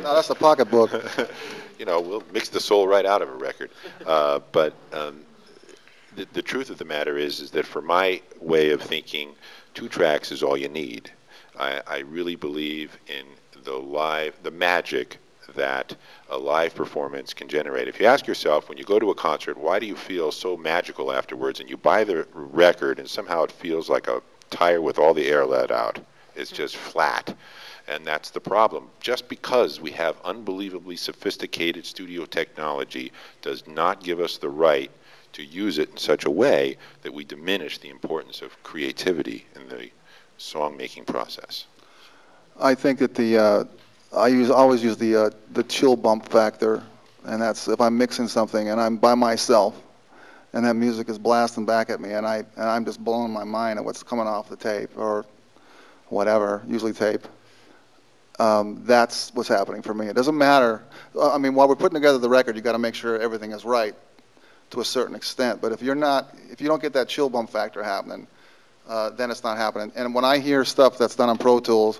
No, that's a pocketbook. You know, we'll mix the soul right out of a record. But the truth of the matter is that for my way of thinking, 2 tracks is all you need. I really believe in the magic that a live performance can generate. If you ask yourself, when you go to a concert, why do you feel so magical afterwards, and you buy the record and somehow it feels like a tire with all the air let out? It's just flat. And that's the problem. Just because we have unbelievably sophisticated studio technology does not give us the right to use it in such a way that we diminish the importance of creativity in the song-making process. I think that I always use the chill bump factor, and that's if I'm mixing something and I'm by myself, and that music is blasting back at me, and I'm just blowing my mind at what's coming off the tape or whatever, usually tape. That's what's happening for me. It doesn't matter. I mean, while we're putting together the record, you got to make sure everything is right to a certain extent. But if you don't get that chill bump factor happening, then it's not happening. And when I hear stuff that's done on Pro Tools,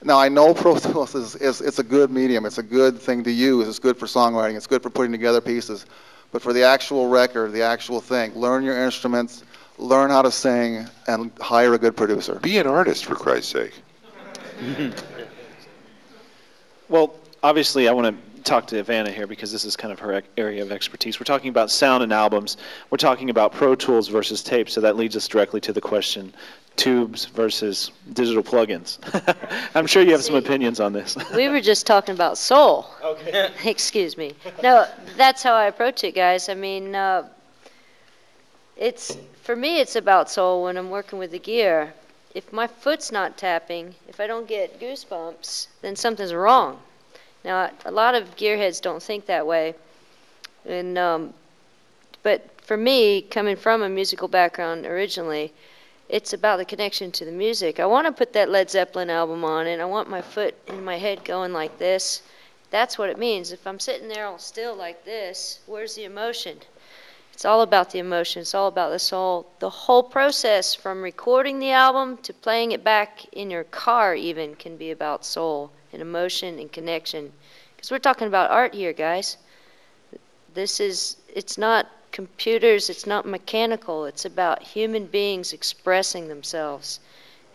now I know Pro Tools it's a good medium. It's a good thing to use. It's good for songwriting. It's good for putting together pieces. But for the actual record, the actual thing, learn your instruments, learn how to sing, and hire a good producer. Be an artist, for Christ's sake. Well, obviously, I want to talk to Ivana here because this is kind of her area of expertise. We're talking about sound and albums. We're talking about Pro Tools versus tape, so that leads us directly to the question, tubes versus digital plugins. I'm sure you have some opinions on this. We were just talking about soul. Okay. Excuse me. No, that's how I approach it, guys. I mean, for me, it's about soul when I'm working with the gear. If my foot's not tapping, if I don't get goosebumps, then something's wrong. Now, a lot of gearheads don't think that way, but for me, coming from a musical background originally, it's about the connection to the music. I want to put that Led Zeppelin album on, and I want my foot in my head going like this. That's what it means. If I'm sitting there all still like this, where's the emotion? It's all about the emotion. It's all about the soul. The whole process from recording the album to playing it back in your car even can be about soul and emotion and connection. Because we're talking about art here, guys. It's not computers, it's not mechanical. It's about human beings expressing themselves.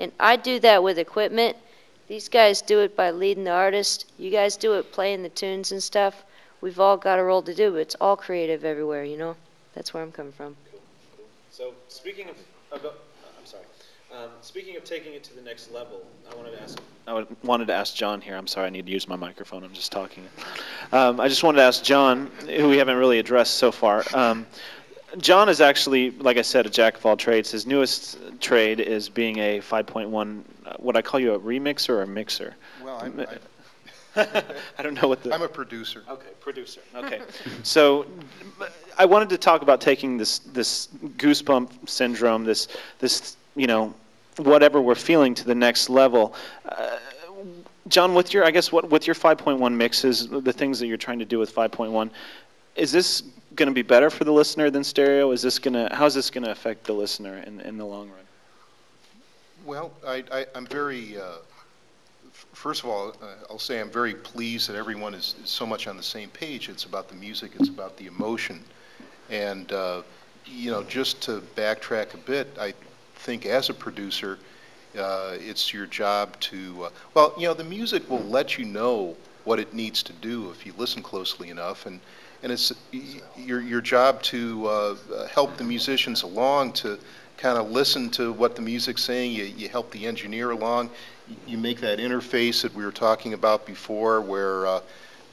And I do that with equipment. These guys do it by leading the artist. You guys do it playing the tunes and stuff. We've all got a role to do, but it's all creative everywhere, you know? That's where I'm coming from. Cool. So speaking of taking it to the next level, I wanted to ask John here. I'm sorry, I need to use my microphone. I'm just talking. I just wanted to ask John, who we haven't really addressed so far. John is actually, like I said, a jack of all trades. His newest trade is being a 5.1. Would I call you a remixer or a mixer? Well, I don't know what the... I'm a producer. Okay, producer. Okay. So I wanted to talk about taking this goosebump syndrome, this whatever we're feeling to the next level. John, with your 5.1 mixes, the things that you're trying to do with 5.1, is this going to be better for the listener than stereo? How is this going to affect the listener in the long run? Well, I'm very... First of all, I'll say I'm very pleased that everyone is so much on the same page. It's about the music, it's about the emotion. And, just to backtrack a bit, I think as a producer, it's your job to, the music will let you know what it needs to do if you listen closely enough. And it's your job to help the musicians along, to kind of listen to what the music's saying. You help the engineer along. You make that interface that we were talking about before, where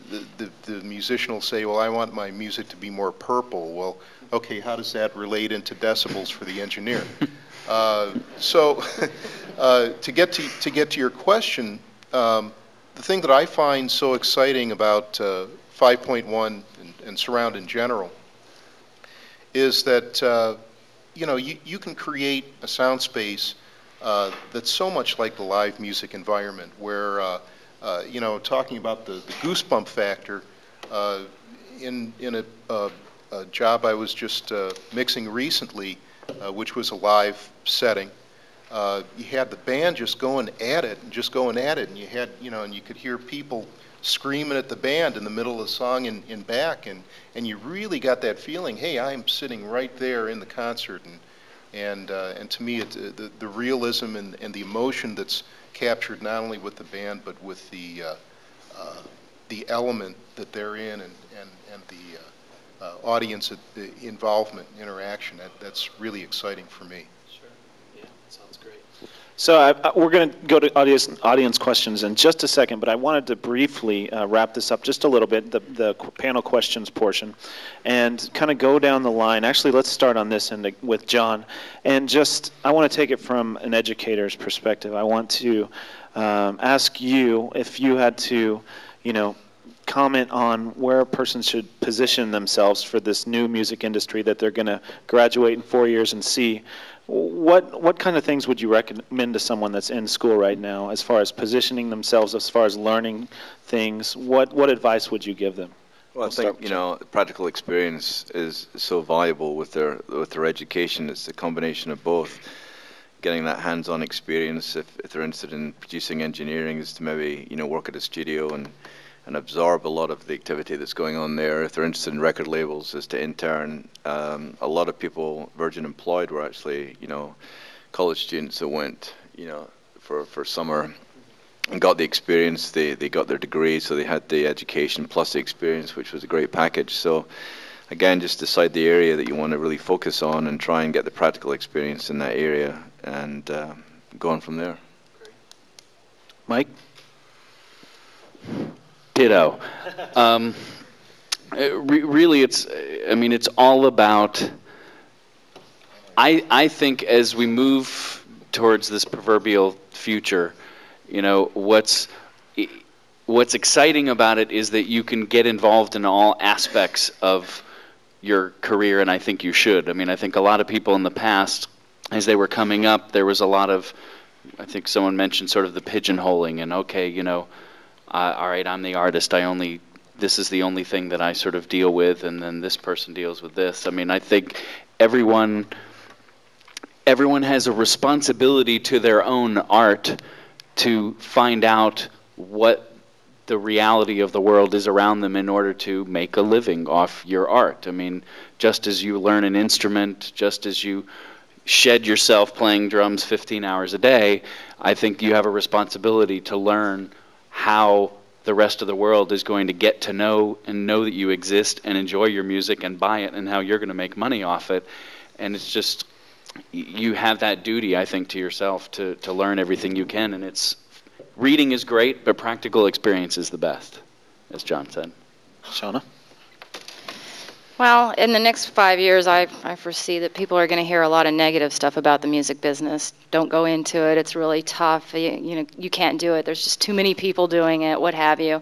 the musician will say, well, I want my music to be more purple. Well, okay, how does that relate into decibels for the engineer? So to get to your question, the thing that I find so exciting about 5.1 and surround in general is that you can create a sound space that's so much like the live music environment, where talking about the goosebump factor, in a job I was just mixing recently, which was a live setting. You had the band just going at it, and you had, and you could hear people screaming at the band in the middle of the song in back, and you really got that feeling, hey, I'm sitting right there in the concert, and to me, the realism and the emotion that's captured not only with the band but with the element that they're in, and the audience involvement, interaction, that's really exciting for me. Sure. Yeah, that sounds great. So we're going to go to audience questions in just a second, but I wanted to briefly wrap this up just a little bit, the panel questions portion, and kind of go down the line. Actually, let's start on this end with John. And I want to take it from an educator's perspective. I want to ask you if you had to, comment on where a person should position themselves for this new music industry that they're going to graduate in 4 years and see. What kind of things would you recommend to someone that's in school right now as far as positioning themselves, as far as learning things? What advice would you give them? Well, I think practical experience is so valuable with their education. It's a combination of both. Getting that hands-on experience, if they're interested in producing engineering, is to maybe work at a studio and absorb a lot of the activity that's going on there. If they're interested in record labels, is to intern. A lot of people, Virgin Employed, were actually, college students that went, for summer and got the experience. They got their degree, so they had the education plus the experience, which was a great package. So again, just decide the area that you want to really focus on and try and get the practical experience in that area, and go on from there. Mike? Ditto. Really, it's all about, I think as we move towards this proverbial future, what's exciting about it is that you can get involved in all aspects of your career, and I think you should. I think a lot of people in the past, as they were coming up, there was a lot of, I think someone mentioned sort of the pigeonholing, and okay, all right, I'm the artist, this is the only thing that I sort of deal with, and then this person deals with this. I think everyone has a responsibility to their own art to find out what the reality of the world is around them in order to make a living off your art. Just as you learn an instrument, just as you shed yourself playing drums 15 hours a day, I think you have a responsibility to learn how the rest of the world is going to get to know that you exist and enjoy your music and buy it, and how you're going to make money off it. And it's just, you have that duty, I think, to yourself to learn everything you can. And reading is great, but practical experience is the best, as John said. Shauna? Well, in the next 5 years, I foresee that people are going to hear a lot of negative stuff about the music business. Don't go into it. It's really tough. You can't do it. There's just too many people doing it, what have you.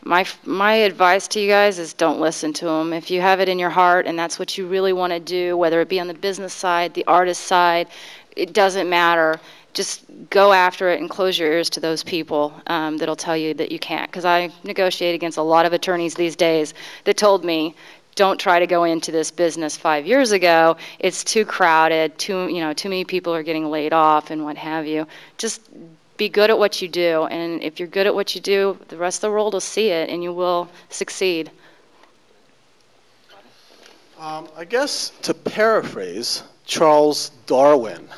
My advice to you guys is don't listen to them. If you have it in your heart and that's what you really want to do, whether it be on the business side, the artist side, it doesn't matter. Just go after it and close your ears to those people that'll tell you that you can't. Because I negotiate against a lot of attorneys these days that told me, don't try to go into this business 5 years ago. It's too crowded. Too many people are getting laid off and what have you. Just be good at what you do, and if you're good at what you do, the rest of the world will see it, and you will succeed. I guess to paraphrase Charles Darwin,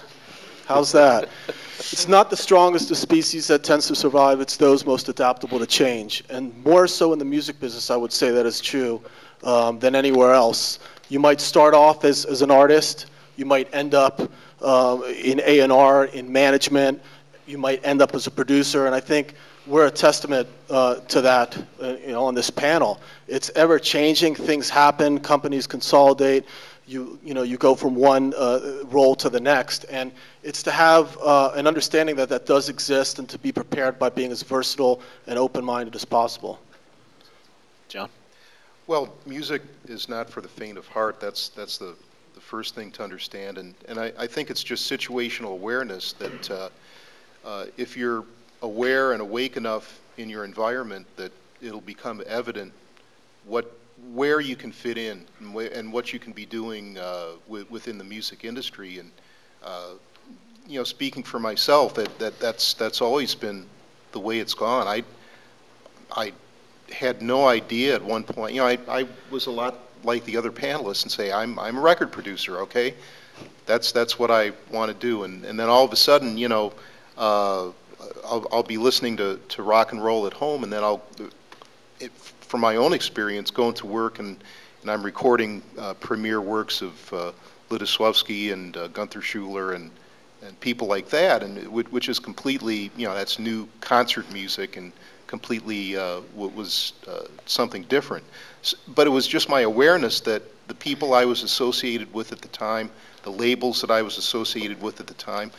how's that? It's not the strongest of species that tends to survive, it's those most adaptable to change. And more so in the music business, I would say that is true than anywhere else. You might start off as an artist, you might end up in A&R, in management, you might end up as a producer, and I think we're a testament to that on this panel. It's ever changing, things happen, companies consolidate, you go from one role to the next, and it's to have an understanding that that does exist and to be prepared by being as versatile and open-minded as possible. John? Well, music is not for the faint of heart. That's the first thing to understand, and I think it's just situational awareness that if you're aware and awake enough in your environment that it'll become evident where you can fit in and what you can be doing within the music industry. And speaking for myself, that's always been the way it's gone. I had no idea at one point. You know, I was a lot like the other panelists and say, I'm a record producer, okay? That's what I want to do. And then all of a sudden, you know, I'll be listening to rock and roll at home, and then from my own experience, going to work and I'm recording premiere works of Ludosławski and Gunther Schuller and people like that, and which is completely, you know, that's new concert music and completely was something different. But it was just my awareness that the people I was associated with at the time, the labels that I was associated with at the time,